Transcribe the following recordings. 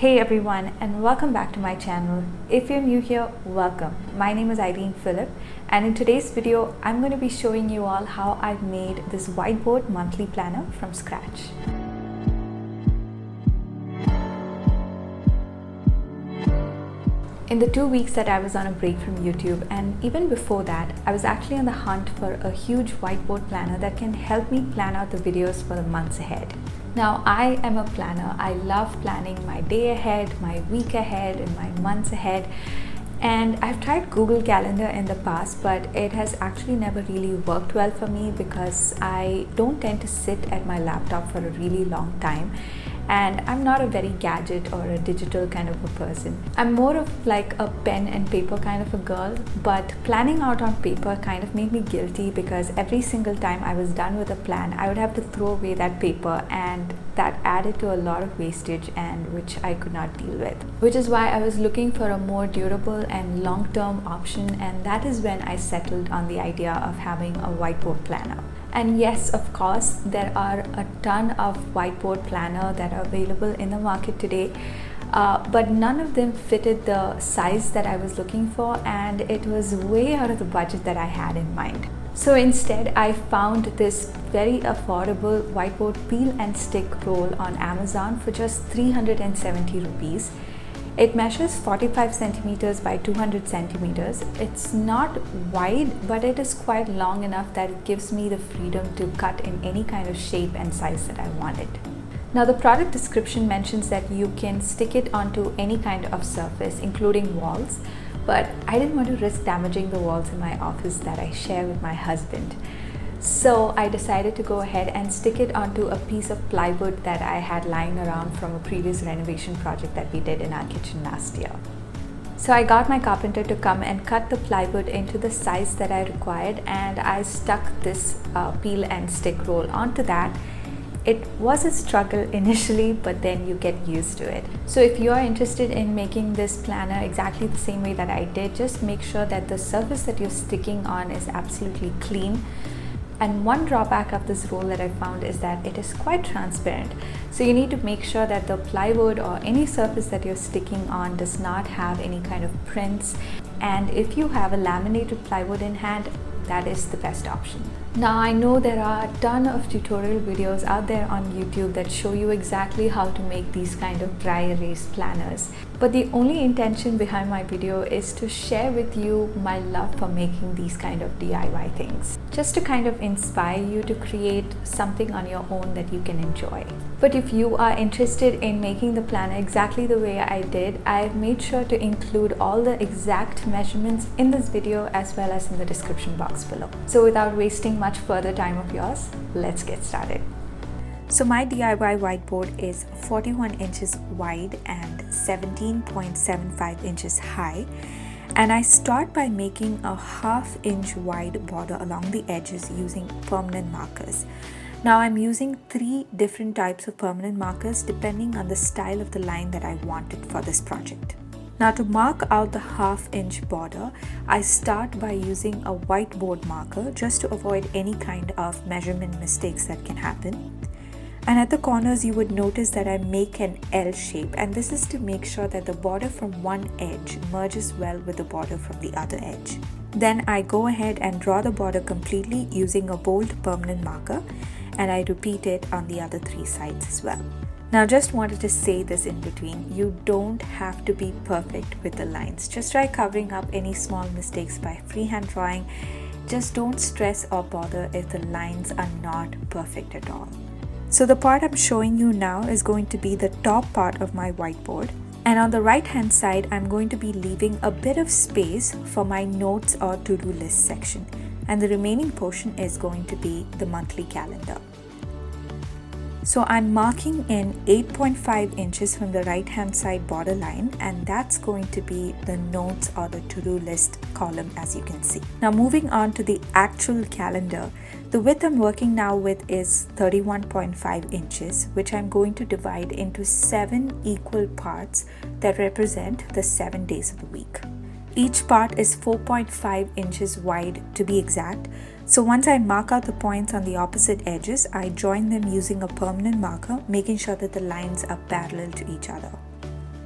Hey everyone, and welcome back to my channel. If you're new here, welcome. My name is Irene Philip, and in today's video I'm going to be showing you all how I've made this Whiteboard Monthly Planner from scratch. In the 2 weeks that I was on a break from YouTube, and even before that, I was actually on the hunt for a huge whiteboard planner that can help me plan out the videos for the months ahead. Now, I am a planner. I love planning my day ahead, my week ahead, and my months ahead. And I've tried Google Calendar in the past, but it has actually never really worked well for me because I don't tend to sit at my laptop for a really long time. And I'm not a very gadget or a digital kind of a person. I'm more of like a pen and paper kind of a girl, but planning out on paper kind of made me guilty because every single time I was done with a plan, I would have to throw away that paper, and that added to a lot of wastage, and which I could not deal with. Which is why I was looking for a more durable and long-term option, and that is when I settled on the idea of having a whiteboard planner. And yes, of course, there are a ton of whiteboard planner that are available in the market today, but none of them fitted the size that I was looking for, and it was way out of the budget that I had in mind. So instead, I found this very affordable whiteboard peel and stick roll on Amazon for just 370 rupees. It measures 45 centimeters by 200 centimeters. It's not wide, but it is quite long enough that it gives me the freedom to cut in any kind of shape and size that I want it. Now, the product description mentions that you can stick it onto any kind of surface, including walls, but I didn't want to risk damaging the walls in my office that I share with my husband. So I decided to go ahead and stick it onto a piece of plywood that I had lying around from a previous renovation project that we did in our kitchen last year. So I got my carpenter to come and cut the plywood into the size that I required, and I stuck this peel and stick roll onto that. It was a struggle initially, but then you get used to it. So if you are interested in making this planner exactly the same way that I did, just make sure that the surface that you're sticking on is absolutely clean. And one drawback of this roll that I found is that it is quite transparent. So you need to make sure that the plywood or any surface that you're sticking on does not have any kind of prints. And if you have a laminated plywood in hand, that is the best option. Now, I know there are a ton of tutorial videos out there on YouTube that show you exactly how to make these kind of dry erase planners. But the only intention behind my video is to share with you my love for making these kind of DIY things. Just to kind of inspire you to create something on your own that you can enjoy. But if you are interested in making the planner exactly the way I did, I've made sure to include all the exact measurements in this video as well as in the description box below. So without wasting much further time of yours, let's get started. So my DIY whiteboard is 41 inches wide and 17.75 inches high. And I start by making a 1/2 inch wide border along the edges using permanent markers. Now I'm using 3 different types of permanent markers depending on the style of the line that I wanted for this project. Now, to mark out the 1/2 inch border, I start by using a whiteboard marker just to avoid any kind of measurement mistakes that can happen. And at the corners, you would notice that I make an L shape, and this is to make sure that the border from one edge merges well with the border from the other edge. Then I go ahead and draw the border completely using a bold permanent marker, and I repeat it on the other 3 sides as well. Now, just wanted to say this in between, you don't have to be perfect with the lines. Just try covering up any small mistakes by freehand drawing. Just don't stress or bother if the lines are not perfect at all. So the part I'm showing you now is going to be the top part of my whiteboard. And on the right hand side, I'm going to be leaving a bit of space for my notes or to-do list section. And the remaining portion is going to be the monthly calendar. So I'm marking in 8.5 inches from the right hand side border line, and that's going to be the notes or the to-do list column, as you can see. Now, moving on to the actual calendar, the width I'm working now with is 31.5 inches, which I'm going to divide into 7 equal parts that represent the 7 days of the week. Each part is 4.5 inches wide to be exact. So once I mark out the points on the opposite edges, I join them using a permanent marker, making sure that the lines are parallel to each other.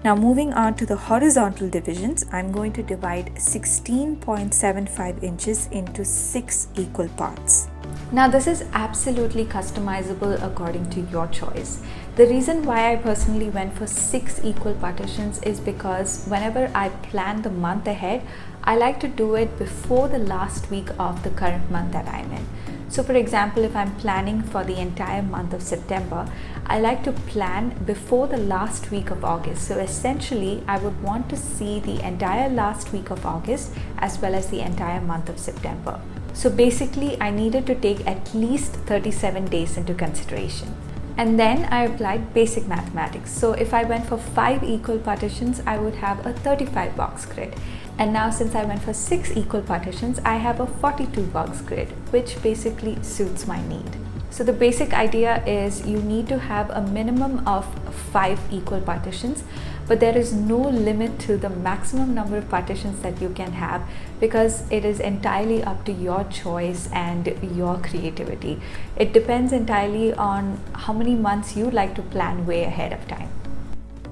Now moving on to the horizontal divisions, I'm going to divide 16.75 inches into 6 equal parts. Now this is absolutely customizable according to your choice. The reason why I personally went for 6 equal partitions is because whenever I plan the month ahead, I like to do it before the last week of the current month that I'm in. So for example, if I'm planning for the entire month of September, I like to plan before the last week of August. So essentially, I would want to see the entire last week of August as well as the entire month of September. So basically, I needed to take at least 37 days into consideration. And then I applied basic mathematics. So if I went for 5 equal partitions, I would have a 35 box grid. And now since I went for 6 equal partitions, I have a 42 box grid, which basically suits my need. So the basic idea is you need to have a minimum of 5 equal partitions, but there is no limit to the maximum number of partitions that you can have because it is entirely up to your choice and your creativity. It depends entirely on how many months you like to plan way ahead of time.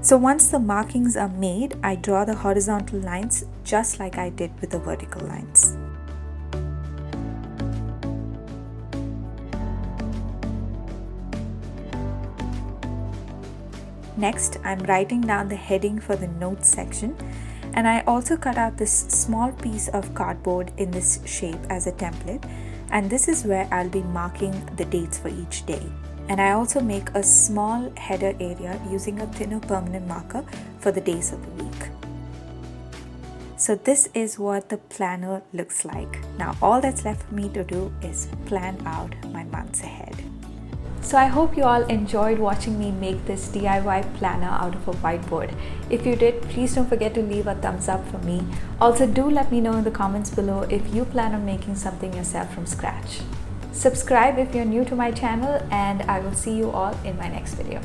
So once the markings are made, I draw the horizontal lines just like I did with the vertical lines. Next, I'm writing down the heading for the notes section, and I also cut out this small piece of cardboard in this shape as a template, and this is where I'll be marking the dates for each day. And I also make a small header area using a thinner permanent marker for the days of the week. So this is what the planner looks like. Now all that's left for me to do is plan out my months ahead. So I hope you all enjoyed watching me make this DIY planner out of a whiteboard. If you did, please don't forget to leave a thumbs up for me. Also do let me know in the comments below if you plan on making something yourself from scratch. Subscribe if you're new to my channel, and I will see you all in my next video.